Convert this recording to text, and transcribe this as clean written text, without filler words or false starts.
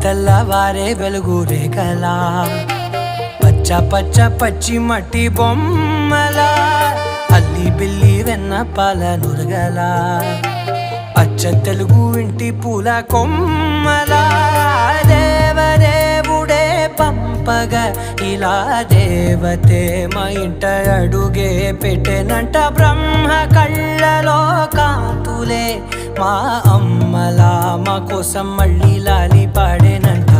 తెల్లవారే వెలుగు రేఖలా పచ్చ పచ్చ పచ్చి మట్టి బొమ్మలా అల్లి బిల్లి వెన్న పాల నురగలా అచ్చ తెలుగు ఇంటి పూల కొమ్మలా దేవదేవుడే పంపగా ఇలా దేవతే మా ఇంట అడుగే పెట్టెనంట బ్రహ్మ కళ్ళలో కాంతులే మా అమ్మలా మా కోసం మళ్ళీ లాలి పాడేనంట.